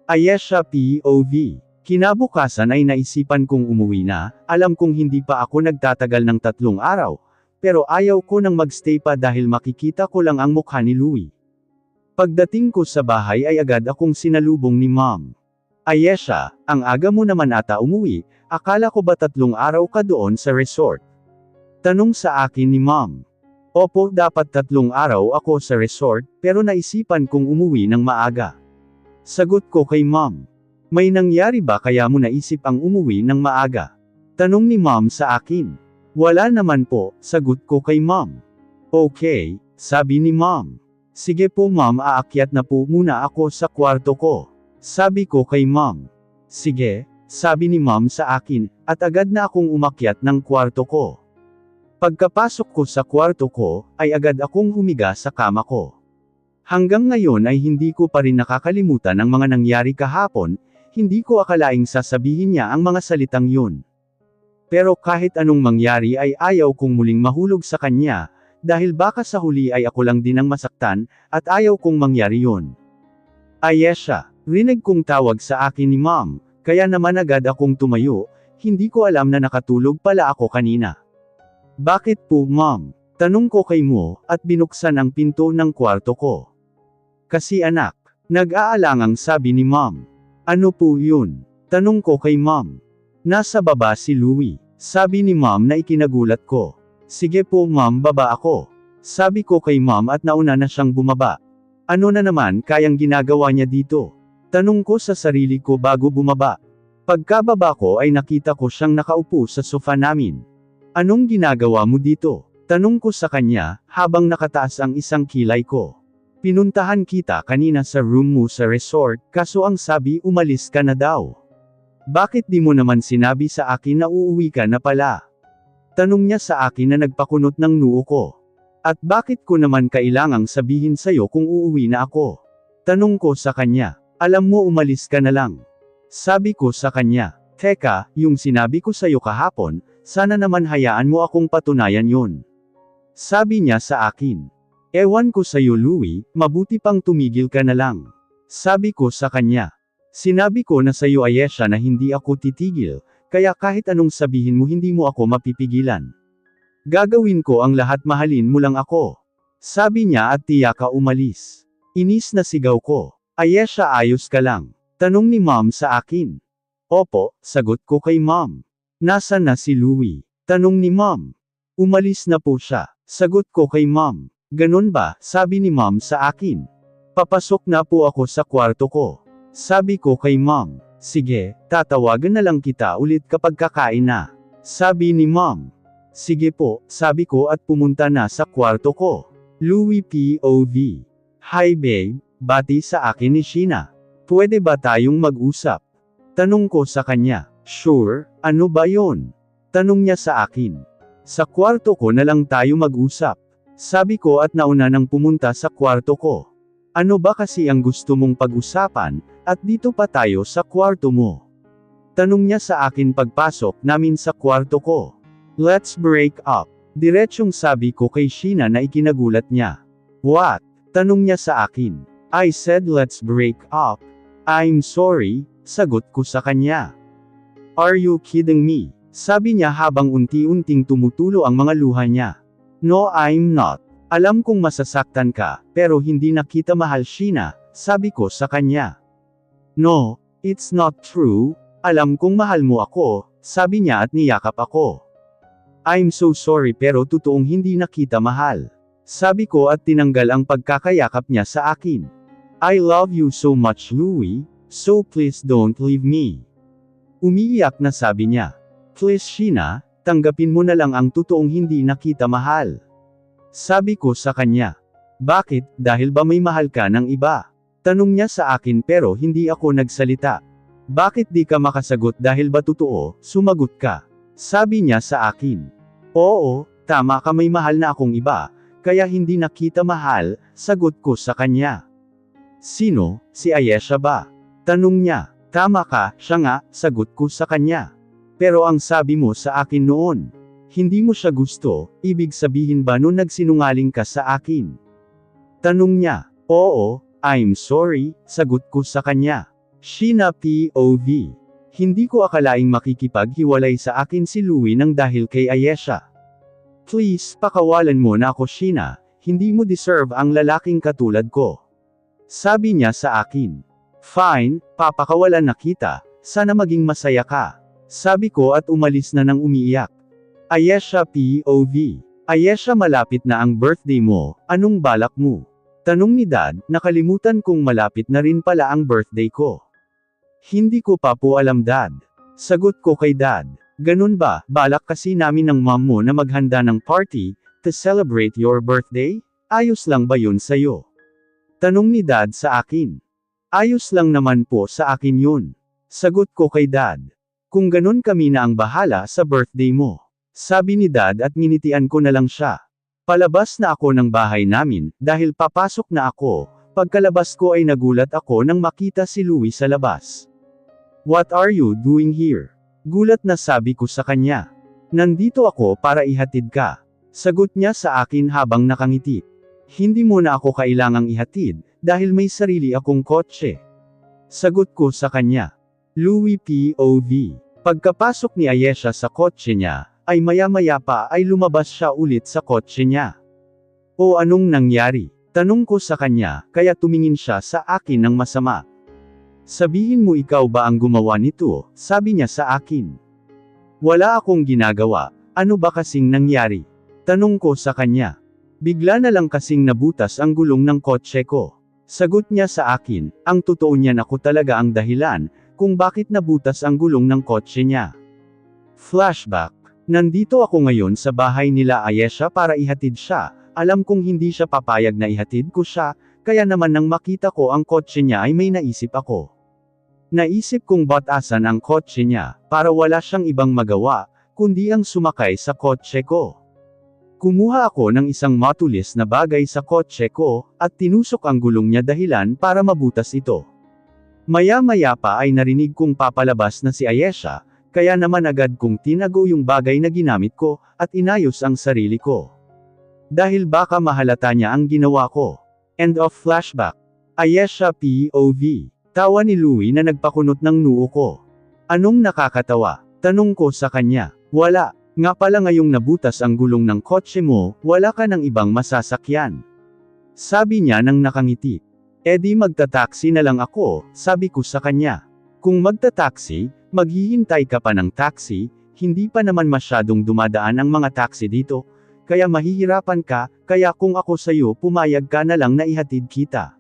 Ayesha POV. Kinabukasan ay naisipan kong umuwi na, alam kong hindi pa ako nagtatagal ng 3 araw, pero ayaw ko nang magstay pa dahil makikita ko lang ang mukha ni Louie. Pagdating ko sa bahay ay agad akong sinalubong ni Mom. Ayesha, ang aga mo naman ata umuwi, akala ko ba 3 araw ka doon sa resort? Tanong sa akin ni Mom. Opo, dapat 3 araw ako sa resort, pero naisipan kong umuwi ng maaga. Sagot ko kay Mom. May nangyari ba kaya mo naisip ang umuwi ng maaga? Tanong ni Mom sa akin. Wala naman po, sagot ko kay Mom. Okay, sabi ni Mom. Sige po Mom, aakyat na po muna ako sa kwarto ko. Sabi ko kay Mom. Sige, sabi ni Mom sa akin, at agad na akong umakyat ng kwarto ko. Pagkapasok ko sa kwarto ko, ay agad akong humiga sa kama ko. Hanggang ngayon ay hindi ko pa rin nakakalimutan ang mga nangyari kahapon, hindi ko akalaing sasabihin niya ang mga salitang yun. Pero kahit anong mangyari ay ayaw kong muling mahulog sa kanya, dahil baka sa huli ay ako lang din ang masaktan, at ayaw kong mangyari yun. Ayesha, rinig kong tawag sa akin ni Mom, kaya naman agad akong tumayo, hindi ko alam na nakatulog pala ako kanina. Bakit po Mom? Tanong ko kay Mo, at binuksan ang pinto ng kwarto ko. Kasi anak, nag-aalangang sabi ni Mom. Ano po yun? Tanong ko kay Mom. Nasa baba si Louie. Sabi ni Mom na ikinagulat ko. Sige po Mom, baba ako. Sabi ko kay Mom at nauna na siyang bumaba. Ano na naman kayang ginagawa niya dito? Tanong ko sa sarili ko bago bumaba. Pagkababa ko ay nakita ko siyang nakaupo sa sofa namin. Anong ginagawa mo dito? Tanong ko sa kanya, habang nakataas ang isang kilay ko. Pinuntahan kita kanina sa room mo sa resort, kaso ang sabi umalis ka na daw. Bakit di mo naman sinabi sa akin na uuwi ka na pala? Tanong niya sa akin na nagpakunot ng noo ko. At bakit ko naman kailangang sabihin sa'yo kung uuwi na ako? Tanong ko sa kanya. Alam mo umalis ka na lang. Sabi ko sa kanya. Teka, yung sinabi ko sa'yo kahapon, sana naman hayaan mo akong patunayan yun. Sabi niya sa akin. Ewan ko sa'yo Louie, mabuti pang tumigil ka na lang. Sabi ko sa kanya. Sinabi ko na sa'yo Ayesha na hindi ako titigil, kaya kahit anong sabihin mo hindi mo ako mapipigilan. Gagawin ko ang lahat, mahalin mo lang ako. Sabi niya at tiyaka umalis. Inis na sigaw ko. Ayesha, ayos ka lang? Tanong ni Mom sa akin. Opo, sagot ko kay Mom. Nasaan na si Louie? Tanong ni Mom. Umalis na po siya. Sagot ko kay Mom. Ganon ba? Sabi ni Mom sa akin. Papasok na po ako sa kwarto ko. Sabi ko kay Mom. Sige, tatawagan na lang kita ulit kapag kakain na. Sabi ni Mom. Sige po, sabi ko at pumunta na sa kwarto ko. Louie POV. Hi babe, bati sa akin ni Sheena. Pwede ba tayong mag-usap? Tanong ko sa kanya. Sure, ano ba yon? Tanong niya sa akin. Sa kwarto ko na lang tayo mag-usap. Sabi ko at nauna nang pumunta sa kwarto ko. Ano ba kasi ang gusto mong pag-usapan, at dito pa tayo sa kwarto mo? Tanong niya sa akin pagpasok namin sa kwarto ko. Let's break up. Diretsyong sabi ko kay Sheena na ikinagulat niya. What? Tanong niya sa akin. I said let's break up. I'm sorry, sagot ko sa kanya. Are you kidding me? Sabi niya habang unti-unting tumutulo ang mga luha niya. No, I'm not. Alam kong masasaktan ka, pero hindi na kita mahal Sheena, sabi ko sa kanya. No, it's not true. Alam kong mahal mo ako, sabi niya at niyakap ako. I'm so sorry pero totoong hindi na kita mahal. Sabi ko at tinanggal ang pagkakayakap niya sa akin. I love you so much Louie, so please don't leave me. Umiiyak na sabi niya. Please Sheena, tanggapin mo na lang ang totoong hindi na kita mahal. Sabi ko sa kanya. Bakit, dahil ba may mahal ka ng iba? Tanong niya sa akin pero hindi ako nagsalita. Bakit di ka makasagot dahil ba totoo, sumagot ka? Sabi niya sa akin. Oo, tama ka, may mahal na akong iba, kaya hindi na kita mahal, sagot ko sa kanya. Sino, si Ayesha ba? Tanong niya. Tama ka, siya nga, sagot ko sa kanya. Pero ang sabi mo sa akin noon, hindi mo siya gusto, ibig sabihin ba nun nagsinungaling ka sa akin? Tanong niya. Oo, I'm sorry, sagot ko sa kanya. Sheena POV. Hindi ko akalaing makikipaghiwalay sa akin si Louie nang dahil kay Ayesha. Please, pakawalan mo na ako Sheena, hindi mo deserve ang lalaking katulad ko. Sabi niya sa akin. Fine, papakawalan na kita, sana maging masaya ka. Sabi ko at umalis na nang umiiyak. Ayesha POV. Ayesha, malapit na ang birthday mo, anong balak mo? Tanong ni Dad, nakalimutan kong malapit na rin pala ang birthday ko. Hindi ko pa po alam Dad. Sagot ko kay Dad. Ganun ba, balak kasi namin ng mom mo na maghanda ng party, to celebrate your birthday? Ayos lang ba yun sa'yo? Tanong ni Dad sa akin. Ayos lang naman po sa akin yun. Sagot ko kay Dad. Kung ganun kami na ang bahala sa birthday mo. Sabi ni Dad at nginitian ko na lang siya. Palabas na ako ng bahay namin, dahil papasok na ako, pagkalabas ko ay nagulat ako nang makita si Louie sa labas. What are you doing here? Gulat na sabi ko sa kanya. Nandito ako para ihatid ka. Sagot niya sa akin habang nakangiti. Hindi mo na ako kailangang ihatid, dahil may sarili akong kotse. Sagot ko sa kanya. Louie POV. Pagkapasok ni Ayesha sa kotse niya, ay maya-maya pa ay lumabas siya ulit sa kotse niya. O anong nangyari? Tanong ko sa kanya, kaya tumingin siya sa akin ng masama. Sabihin mo ikaw ba ang gumawa nito, sabi niya sa akin. Wala akong ginagawa, ano ba kasing nangyari? Tanong ko sa kanya. Bigla na lang kasing nabutas ang gulong ng kotse ko. Sagot niya sa akin, ang totoo niyan ako talaga ang dahilan, kung bakit nabutas ang gulong ng kotse niya. Flashback. Nandito ako ngayon sa bahay nila Ayesha para ihatid siya, alam kong hindi siya papayag na ihatid ko siya, kaya naman nang makita ko ang kotse niya ay may naisip ako. Naisip kong batasan ang kotse niya, para wala siyang ibang magawa, kundi ang sumakay sa kotse ko. Kumuha ako ng isang matulis na bagay sa kotse ko, at tinusok ang gulong niya dahilan para mabutas ito. Maya-maya pa ay narinig kong papalabas na si Ayesha, kaya naman agad kong tinago yung bagay na ginamit ko, at inayos ang sarili ko. Dahil baka mahalata niya ang ginawa ko. End of flashback. Ayesha POV. Tawa ni Louie na nagpakunot ng noo ko. Anong nakakatawa? Tanong ko sa kanya. Wala. Nga pala ngayong nabutas ang gulong ng kotse mo, wala ka ng ibang masasakyan. Sabi niya nang nakangiti. E di magta-taxi na lang ako, sabi ko sa kanya. Kung magta-taxi, maghihintay ka pa ng taxi, hindi pa naman masyadong dumadaan ang mga taxi dito, kaya mahihirapan ka, kaya kung ako sa'yo pumayag ka na lang na ihatid kita.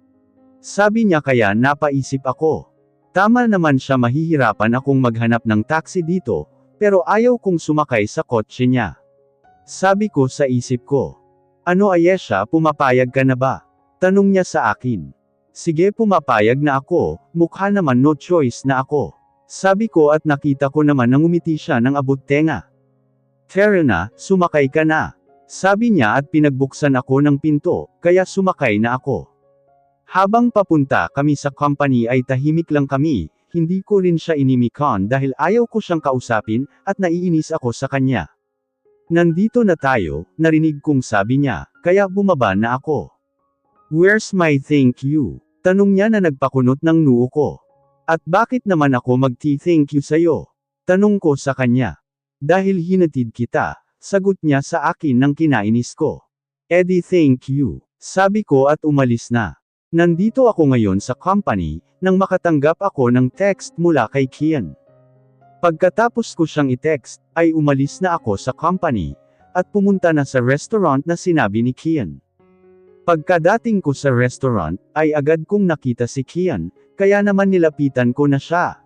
Sabi niya kaya napaisip ako. Tama naman siya, mahihirapan akong maghanap ng taxi dito, pero ayaw kong sumakay sa kotse niya. Sabi ko sa isip ko. Ano Ayesha, pumapayag ka na ba? Tanong niya sa akin. Sige, pumapayag na ako, mukha naman no choice na ako. Sabi ko at nakita ko naman nang umiti siya ng abot tenga. Tara na, sumakay ka na. Sabi niya at pinagbuksan ako ng pinto, kaya sumakay na ako. Habang papunta kami sa company ay tahimik lang kami, hindi ko rin siya inimikon dahil ayaw ko siyang kausapin, at naiinis ako sa kanya. Nandito na tayo, narinig kong sabi niya, kaya bumaba na ako. Where's my thank you? Tanong niya na nagpakunot ng noo ko. At bakit naman ako mag-thank you sa'yo? Tanong ko sa kanya. Dahil hinatid kita, sagot niya sa akin nang kinainis ko. Eddie thank you, sabi ko at umalis na. Nandito ako ngayon sa company, nang makatanggap ako ng text mula kay Kian. Pagkatapos ko siyang i-text, ay umalis na ako sa company, at pumunta na sa restaurant na sinabi ni Kian. Pagkadating ko sa restaurant, ay agad kong nakita si Kian, kaya naman nilapitan ko na siya.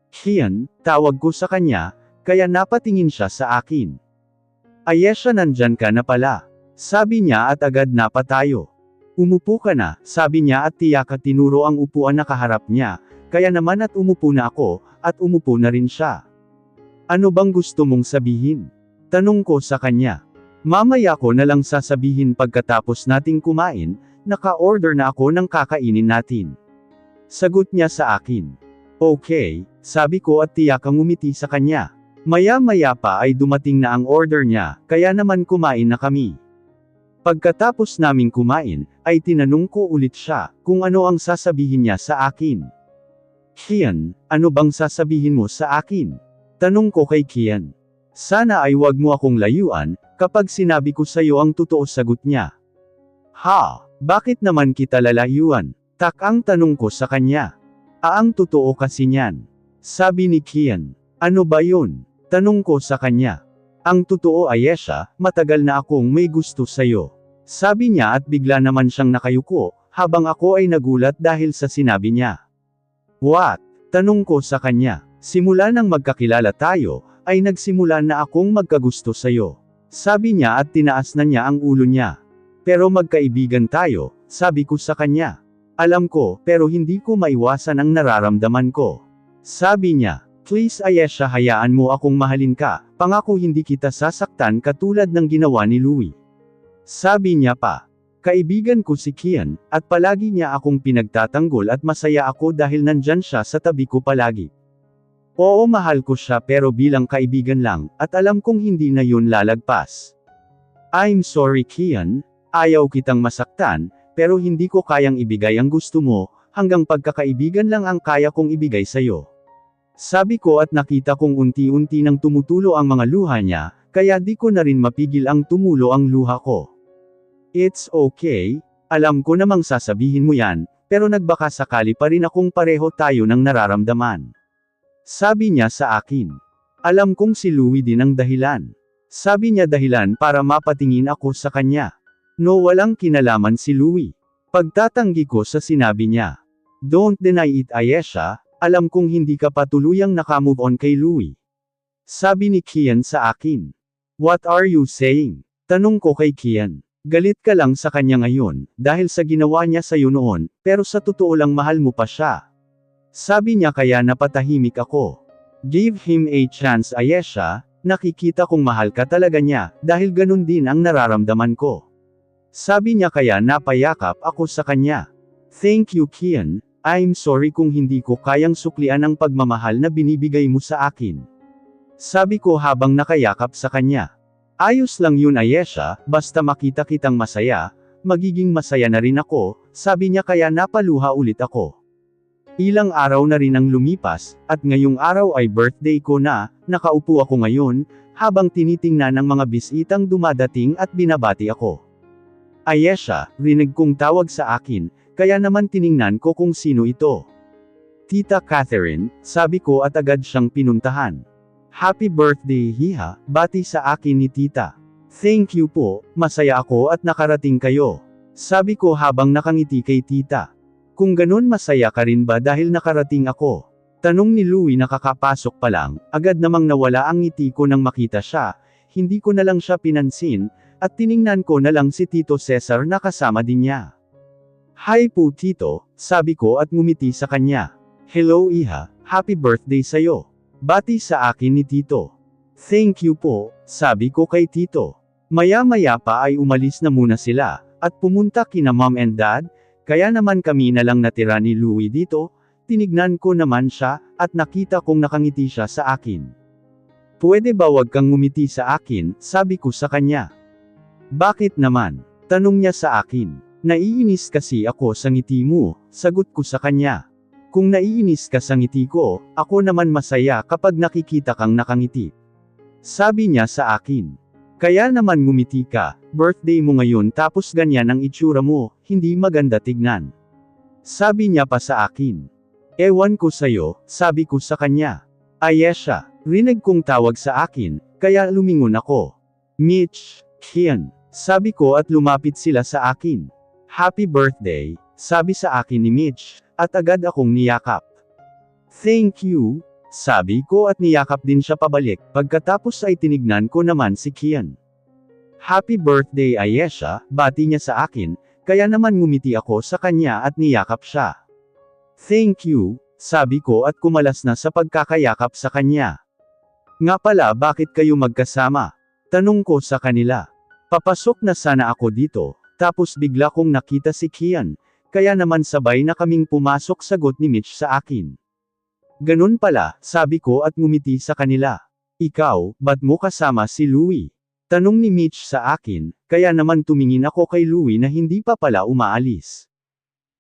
Kian, tawag ko sa kanya, kaya napatingin siya sa akin. Ayesha, nandyan ka na pala. Sabi niya at agad napatayo. Umupo ka na, sabi niya at tiyak at tinuro ang upuan na kaharap niya, kaya naman at umupo na ako, at umupo na rin siya. Ano bang gusto mong sabihin? Tanong ko sa kanya. Mamaya ko na lang sasabihin pagkatapos nating kumain, naka-order na ako ng kakainin natin. Sagot niya sa akin. Okay, sabi ko at tiyakang umiti sa kanya. Maya-maya pa ay dumating na ang order niya, kaya naman kumain na kami. Pagkatapos naming kumain, ay tinanong ko ulit siya, kung ano ang sasabihin niya sa akin. Kian, ano bang sasabihin mo sa akin? Tanong ko kay Kian. Sana ay wag mo akong layuan, kapag sinabi ko sa'yo ang totoo, sagot niya. Ha, bakit naman kita lalayuan? Tak ang tanong ko sa kanya. Ang totoo kasi niyan. Sabi ni Kian. Ano ba yun? Tanong ko sa kanya. Ang totoo Ayesha, matagal na akong may gusto sa'yo. Sabi niya at bigla naman siyang nakayuko, habang ako ay nagulat dahil sa sinabi niya. What? Tanong ko sa kanya. Simula nang magkakilala tayo, ay nagsimula na akong magkagusto sa'yo. Sabi niya at tinaas na niya ang ulo niya. Pero magkaibigan tayo, sabi ko sa kanya. Alam ko, pero hindi ko maiwasan ang nararamdaman ko. Sabi niya, please Ayesha, hayaan mo akong mahalin ka, pangako hindi kita sasaktan katulad ng ginawa ni Louie. Sabi niya pa. Kaibigan ko si Kian, at palagi niya akong pinagtatanggol at masaya ako dahil nandyan siya sa tabi ko palagi. Oo, mahal ko siya pero bilang kaibigan lang, at alam kong hindi na yun lalagpas. I'm sorry Kian, ayaw kitang masaktan, pero hindi ko kayang ibigay ang gusto mo, hanggang pagkakaibigan lang ang kaya kong ibigay sa'yo. Sabi ko at nakita kong unti-unti nang tumutulo ang mga luha niya, kaya di ko na rin mapigil ang tumulo ang luha ko. It's okay, alam ko namang sasabihin mo yan, pero nagbaka sakali pa rin akong pareho tayo ng nararamdaman. Sabi niya sa akin. Alam kong si Louie din ang dahilan. Sabi niya dahilan para mapatingin ako sa kanya. No, walang kinalaman si Louie. Pagtatanggi ko sa sinabi niya. Don't deny it Ayesha, alam kong hindi ka pa tuluyang nakamove on kay Louie. Sabi ni Kian sa akin. What are you saying? Tanong ko kay Kian. Galit ka lang sa kanya ngayon, dahil sa ginawa niya sa'yo noon, pero sa totoo lang mahal mo pa siya. Sabi niya kaya napatahimik ako. Give him a chance Ayesha, nakikita kong mahal ka talaga niya, dahil ganun din ang nararamdaman ko. Sabi niya kaya napayakap ako sa kanya. Thank you Kian, I'm sorry kung hindi ko kayang suklian ang pagmamahal na binibigay mo sa akin. Sabi ko habang nakayakap sa kanya. Ayos lang yun Ayesha, basta makita kitang masaya, magiging masaya na rin ako, sabi niya kaya napaluha ulit ako. Ilang araw na rin ang lumipas, at ngayong araw ay birthday ko na, nakaupo ako ngayon, habang tinitingnan ng mga bisitang dumadating at binabati ako. Ayesha, rinig kong tawag sa akin, kaya naman tiningnan ko kung sino ito. Tita Catherine, sabi ko at agad siyang pinuntahan. Happy birthday Hiha, bati sa akin ni tita. Thank you po, masaya ako at nakarating kayo. Sabi ko habang nakangiti kay tita. Kung ganun masaya ka rin ba dahil nakarating ako? Tanong ni Louie nakakapasok pa lang, agad namang nawala ang ngiti ko nang makita siya, hindi ko na lang siya pinansin, at tiningnan ko na lang si Tito Cesar na kasama din niya. Hi po Tito, sabi ko at ngumiti sa kanya. Hello Iha, happy birthday sa'yo. Bati sa akin ni Tito. Thank you po, sabi ko kay Tito. Maya-maya pa ay umalis na muna sila, at pumunta kina Mom and Dad, kaya naman kami na lang natira ni Louie dito, tinignan ko naman siya, at nakita kong nakangiti siya sa akin. Pwede ba wag kang ngumiti sa akin, sabi ko sa kanya. Bakit naman? Tanong niya sa akin. Naiinis kasi ako sa ngiti mo, sagot ko sa kanya. Kung naiinis ka sa ngiti ko, ako naman masaya kapag nakikita kang nakangiti. Sabi niya sa akin. Kaya naman ngumiti ka, birthday mo ngayon tapos ganyan ang itsura mo, hindi maganda tignan. Sabi niya pa sa akin. Ewan ko sa'yo, sabi ko sa kanya. Ayesha, rinig kong tawag sa akin, kaya lumingon ako. Mitch, Kian, sabi ko at lumapit sila sa akin. Happy birthday, sabi sa akin ni Mitch, at agad akong niyakap. Thank you, sabi ko at niyakap din siya pabalik, pagkatapos ay tinignan ko naman si Kian. Happy birthday Ayesha, bati niya sa akin, kaya naman ngumiti ako sa kanya at niyakap siya. Thank you, sabi ko at kumalas na sa pagkakayakap sa kanya. Nga pala bakit kayo magkasama? Tanong ko sa kanila. Papasok na sana ako dito, tapos bigla kong nakita si Kian, kaya naman sabay na kaming pumasok, sagot ni Mitch sa akin. Ganun pala, sabi ko at ngumiti sa kanila. Ikaw, ba't mo kasama si Louie? Tanong ni Mitch sa akin, kaya naman tumingin ako kay Louie na hindi pa pala umaalis.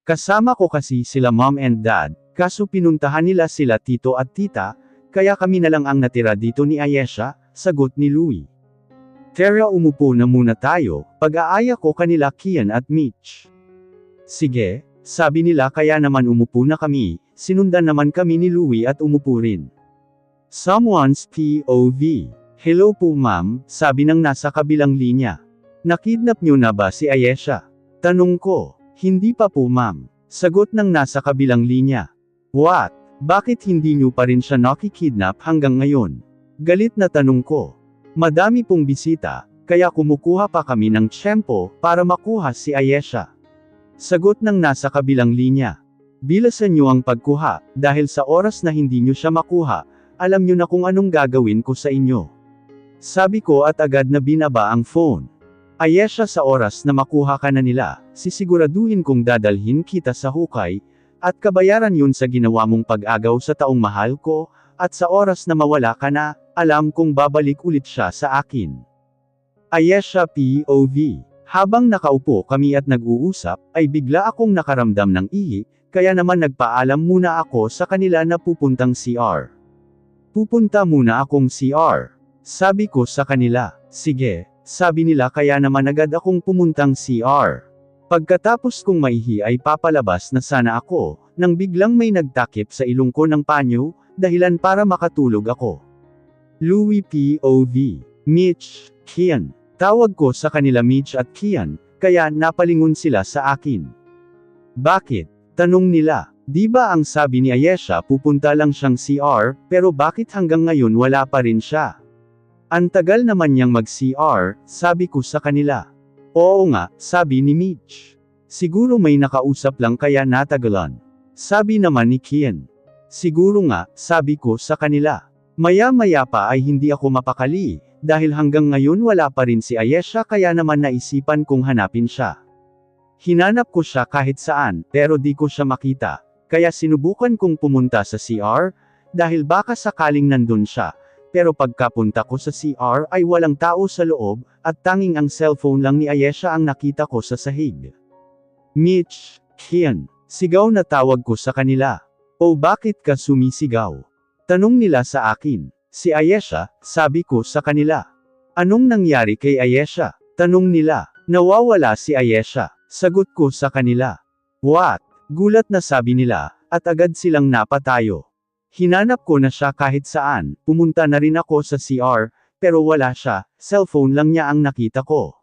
Kasama ko kasi sila Mom and Dad, Kaso pinuntahan nila sila tito at tita, kaya kami na lang ang natira dito ni Ayesha, sagot ni Louie. Tara umupo na muna tayo, pag-aaya ko kanila Kian at Mitch. Sige, sabi nila kaya naman umupo na kami, sinundan naman kami ni Louie at umupo rin. Someone's POV. Hello po ma'am, sabi ng nasa kabilang linya. Nakidnap niyo na ba si Ayesha? Tanong ko. Hindi pa po ma'am. Sagot ng nasa kabilang linya. What? Bakit hindi niyo pa rin siya nakikidnap hanggang ngayon? Galit na tanong ko. Madami pong bisita, kaya kumukuha pa kami ng tiyempo para makuha si Ayesha. Sagot ng nasa kabilang linya. Bilasan niyo ang pagkuha, dahil sa oras na hindi niyo siya makuha, alam niyo na kung anong gagawin ko sa inyo. Sabi ko at agad na binaba ang phone. Ayesha, sa oras na makuha ka na nila, sisiguraduhin kong dadalhin kita sa hukay, at kabayaran yun sa ginawa mong pag-agaw sa taong mahal ko, at sa oras na mawala ka na, alam kong babalik ulit siya sa akin. Ayesha POV. Habang nakaupo kami at nag-uusap, ay bigla akong nakaramdam ng ihi, kaya naman nagpaalam muna ako sa kanila na pupuntang CR. Pupunta muna akong CR. Sabi ko sa kanila, sige, sabi nila kaya naman agad akong pumuntang CR. Pagkatapos kong maihi ay papalabas na sana ako, nang biglang may nagtakip sa ilong ko ng panyo, dahilan para makatulog ako. Louie POV. Mitch, Kian. Tawag ko sa kanila Mitch at Kian, kaya napalingon sila sa akin. Bakit? Tanong nila. Di ba ang sabi ni Ayesha pupunta lang siyang CR, pero bakit hanggang ngayon wala pa rin siya? Ang tagal naman niyang mag-CR, sabi ko sa kanila. Oo nga, sabi ni Mitch. Siguro may nakausap lang kaya natagalan. Sabi naman ni Kian. Siguro nga, sabi ko sa kanila. Maya-maya pa ay hindi ako mapakali, dahil hanggang ngayon wala pa rin si Ayesha kaya naman naisipan kong hanapin siya. Hinanap ko siya kahit saan, pero di ko siya makita, kaya sinubukan kong pumunta sa CR, dahil baka sakaling nandun siya. Pero pagkapunta ko sa CR ay walang tao sa loob, at tanging ang cellphone lang ni Ayesha ang nakita ko sa sahig. Mitch, Kian. Sigaw na tawag ko sa kanila. O bakit ka sumisigaw? Tanong nila sa akin. Si Ayesha, sabi ko sa kanila. Anong nangyari kay Ayesha? Tanong nila. Nawawala si Ayesha. Sagot ko sa kanila. What? Gulat na sabi nila, at agad silang napatayo. Hinanap ko na siya kahit saan, pumunta na rin ako sa CR, pero wala siya, cellphone lang niya ang nakita ko.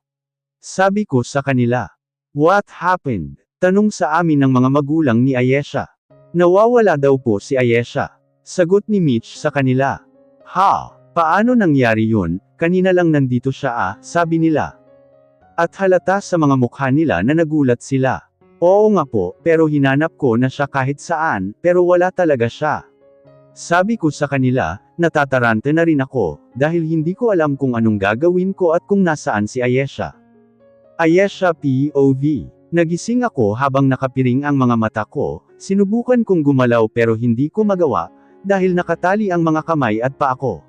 Sabi ko sa kanila. What happened? Tanong sa amin ng mga magulang ni Ayesha. Nawawala daw po si Ayesha. Sagot ni Mitch sa kanila. Ha? Paano nangyari yun? Kanina lang nandito siya sabi nila. At halata sa mga mukha nila na nagulat sila. Oo nga po, pero hinanap ko na siya kahit saan, pero wala talaga siya. Sabi ko sa kanila, natatarante na rin ako, dahil hindi ko alam kung anong gagawin ko at kung nasaan si Ayesha. Ayesha POV. Nagising ako habang nakapiring ang mga mata ko, sinubukan kong gumalaw pero hindi ko magawa, dahil nakatali ang mga kamay at paa ko.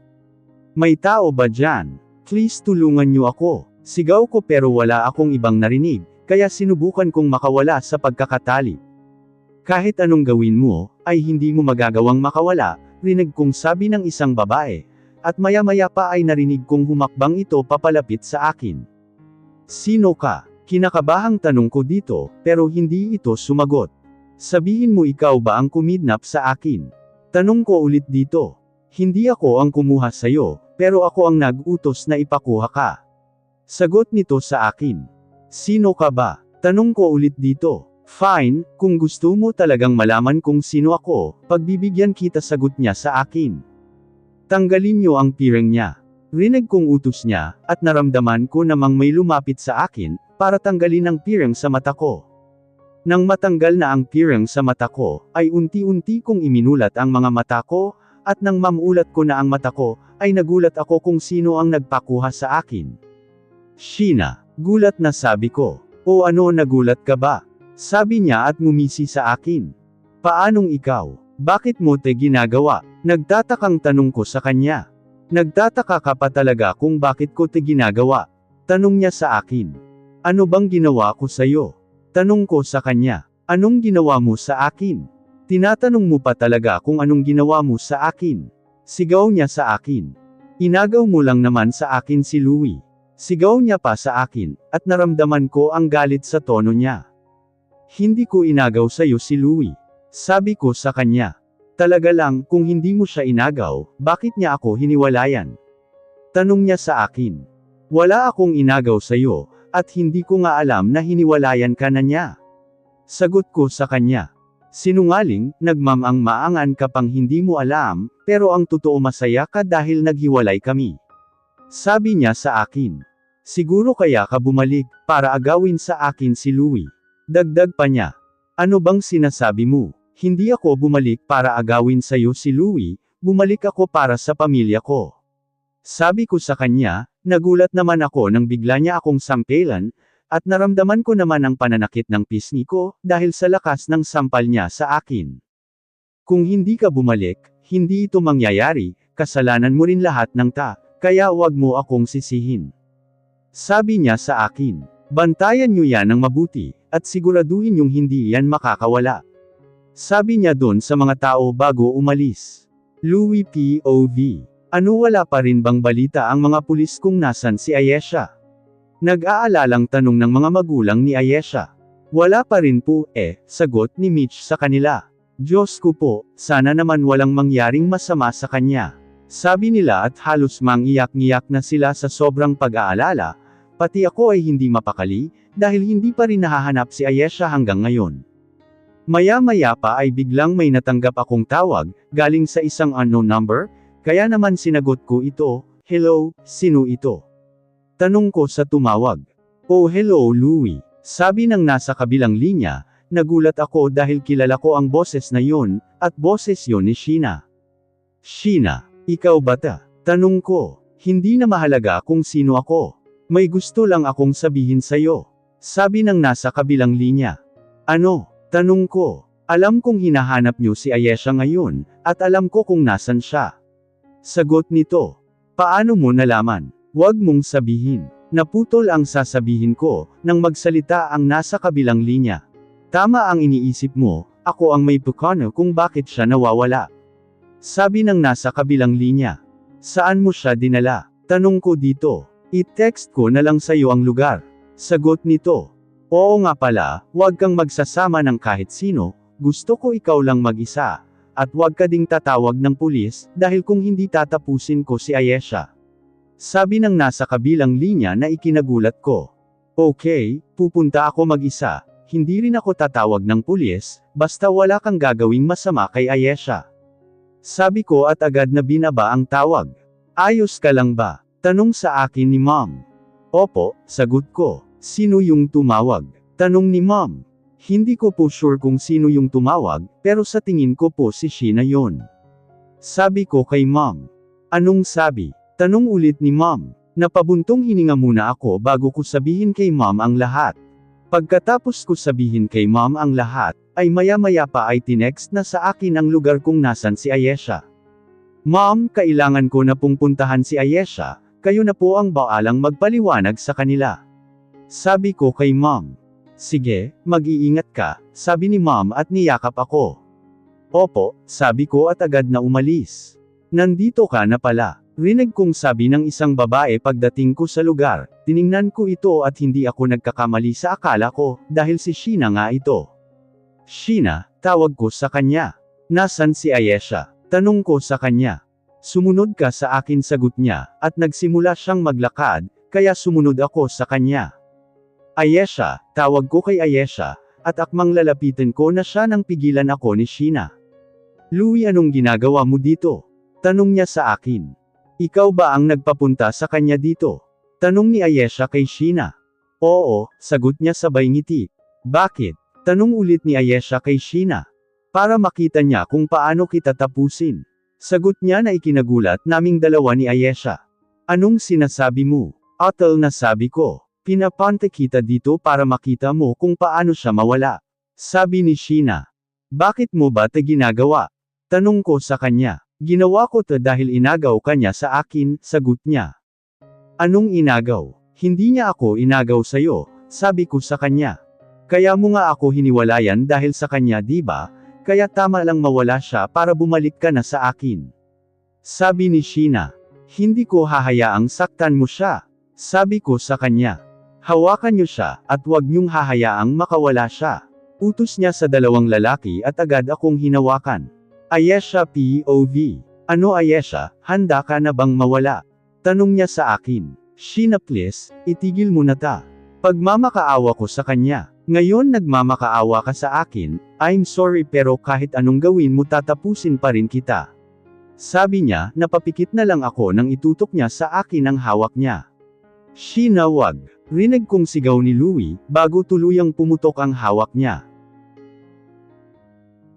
May tao ba dyan? Please tulungan niyo ako. Sigaw ko pero wala akong ibang narinig, kaya sinubukan kong makawala sa pagkakatali. Kahit anong gawin mo, ay hindi mo magagawang makawala, rinig kong sabi ng isang babae, at maya-maya pa ay narinig kong humakbang ito papalapit sa akin. Sino ka? Kinakabahang tanong ko dito, pero hindi ito sumagot. Sabihin mo ikaw ba ang kumidnap sa akin? Tanong ko ulit dito. Hindi ako ang kumuha sa'yo, pero ako ang nag-utos na ipakuha ka. Sagot nito sa akin. Sino ka ba? Tanong ko ulit dito. Fine, kung gusto mo talagang malaman kung sino ako, pagbibigyan kita, sagot niya sa akin. Tanggalin niyo ang piring niya. Rinig kong utos niya, at naramdaman ko namang may lumapit sa akin, para tanggalin ang piring sa mata ko. Nang matanggal na ang piring sa mata ko, ay unti-unti kong iminulat ang mga mata ko, at nang mamulat ko na ang mata ko, ay nagulat ako kung sino ang nagpakuha sa akin. Sheena, gulat na sabi ko. O ano, nagulat ka ba? Sabi niya at ngumisi sa akin. Paanong ikaw? Bakit mo te ginagawa? Nagtatakang tanong ko sa kanya. Nagtataka ka pa talaga kung bakit ko te ginagawa? Tanong niya sa akin. Ano bang ginawa ko sa'yo? Tanong ko sa kanya. Anong ginawa mo sa akin? Tinatanong mo pa talaga kung anong ginawa mo sa akin. Sigaw niya sa akin. Inagaw mo lang naman sa akin si Louie. Sigaw niya pa sa akin, at naramdaman ko ang galit sa tono niya. Hindi ko inagaw sa'yo si Louie. Sabi ko sa kanya. Talaga lang, kung hindi mo siya inagaw, bakit niya ako hiniwalayan? Tanong niya sa akin. Wala akong inagaw sa'yo, at hindi ko nga alam na hiniwalayan ka na niya. Sagot ko sa kanya. Sinungaling, nagmamang-maangan ka pang hindi mo alam, pero ang totoo masaya ka dahil naghiwalay kami. Sabi niya sa akin. Siguro kaya ka bumalik, para agawin sa akin si Louie. Dagdag pa niya. Ano bang sinasabi mo? Hindi ako bumalik para agawin sa'yo si Louie, bumalik ako para sa pamilya ko. Sabi ko sa kanya, nagulat naman ako nang bigla niya akong sampelan, at naramdaman ko naman ang pananakit ng pisngi ko, dahil sa lakas ng sampal niya sa akin. Kung hindi ka bumalik, hindi ito mangyayari, kasalanan mo rin lahat ng kaya wag mo akong sisihin. Sabi niya sa akin, bantayan niyo yan ng mabuti, at siguraduhin yung hindi yan makakawala. Sabi niya doon sa mga tao bago umalis. Louie POV. Ano wala pa rin bang balita ang mga pulis kung nasan si Ayesha? Nag-aalalang tanong ng mga magulang ni Ayesha. Wala pa rin po, sagot ni Mitch sa kanila. Diyos ko po, sana naman walang mangyaring masama sa kanya. Sabi nila at halos mangiyak-ngiyak na sila sa sobrang pag-aalala, pati ako ay hindi mapakali, dahil hindi pa rin nahahanap si Ayesha hanggang ngayon. Maya-maya pa ay biglang may natanggap akong tawag, galing sa isang unknown number, kaya naman sinagot ko ito. Hello, sino ito? Tanong ko sa tumawag. Oh hello Louie. Sabi ng nasa kabilang linya, nagulat ako dahil kilala ko ang boses na yon, at boses yon ni Sheena. Sheena, ikaw ba ta? Tanong ko. Hindi na mahalaga kung sino ako. May gusto lang akong sabihin sa'yo. Sabi ng nasa kabilang linya. Ano? Tanong ko. Alam kong hinahanap niyo si Ayesha ngayon, at alam ko kung nasan siya. Sagot nito. Paano mo nalaman? Huwag mong sabihin. Naputol ang sasabihin ko, nang magsalita ang nasa kabilang linya. Tama ang iniisip mo, ako ang may pukano kung bakit siya nawawala. Sabi ng nasa kabilang linya. Saan mo siya dinala? Tanong ko dito. I-text ko na lang sa'yo ang lugar. Sagot nito. Oo nga pala, huwag kang magsasama ng kahit sino, gusto ko ikaw lang mag-isa. At huwag ka ding tatawag ng pulis, dahil kung hindi tatapusin ko si Ayesha. Sabi ng nasa kabilang linya na ikinagulat ko. Okay, pupunta ako mag-isa, hindi rin ako tatawag ng pulis, basta wala kang gagawing masama kay Ayesha. Sabi ko at agad na binaba ang tawag. Ayos ka lang ba? Tanong sa akin ni Mom. Opo, sagot ko. Sino yung tumawag? Tanong ni Mom. Hindi ko po sure kung sino yung tumawag, pero sa tingin ko po si Sheena yon. Sabi ko kay Mom. Anong sabi? Tanong ulit ni Mom. Napabuntong hininga muna ako bago ko sabihin kay Mom ang lahat. Pagkatapos ko sabihin kay Mom ang lahat, ay maya-maya pa ay tinext na sa akin ang lugar kung nasan si Ayesha. Mom, kailangan ko na pong puntahan si Ayesha, kayo na po ang baalang magpaliwanag sa kanila. Sabi ko kay Mom. Sige, mag-iingat ka, sabi ni Mom at niyakap ako. Opo, sabi ko at agad na umalis. Nandito ka na pala. Rinig kong sabi ng isang babae pagdating ko sa lugar, tiningnan ko ito at hindi ako nagkakamali sa akala ko, dahil si Sheena nga ito. Sheena, tawag ko sa kanya. Nasan si Ayesha? Tanong ko sa kanya. Sumunod ka sa akin sagot niya, at nagsimula siyang maglakad, kaya sumunod ako sa kanya. Ayesha, tawag ko kay Ayesha, at akmang lalapitin ko na siya nang pigilan ako ni Sheena. Louie, anong ginagawa mo dito? Tanong niya sa akin. Ikaw ba ang nagpapunta sa kanya dito? Tanong ni Ayesha kay Sheena. Oo, sagot niya sabay ngiti. Bakit? Tanong ulit ni Ayesha kay Sheena. Para makita niya kung paano kita tapusin. Sagot niya na ikinagulat naming dalawa ni Ayesha. Anong sinasabi mo? Atal na sabi ko. Pinapante kita dito para makita mo kung paano siya mawala. Sabi ni Sheena. Bakit mo ba ito ginagawa? Tanong ko sa kanya. Ginawa ko to dahil inagaw ka niya sa akin, sagot niya. Anong inagaw? Hindi niya ako inagaw sa'yo, sabi ko sa kanya. Kaya mo nga ako hiniwalayan dahil sa kanya, di ba? Kaya tama lang mawala siya para bumalik ka na sa akin. Sabi ni Sheena. Hindi ko hahayaang saktan mo siya. Sabi ko sa kanya. Hawakan niyo siya, at huwag niyong hahayaang makawala siya. Utos niya sa dalawang lalaki at agad akong hinawakan. Ayesha POV. Ano Ayesha, handa ka na bang mawala? Tanong niya sa akin. Sheena please, itigil mo na ta. Pagmamakaawa ko sa kanya. Ngayon nagmamakaawa ka sa akin, I'm sorry pero kahit anong gawin mo tatapusin pa rin kita. Sabi niya, napapikit na lang ako nang itutok niya sa akin ang hawak niya. Sheena wag. Rinig kong sigaw ni Louie, bago tuluyang pumutok ang hawak niya.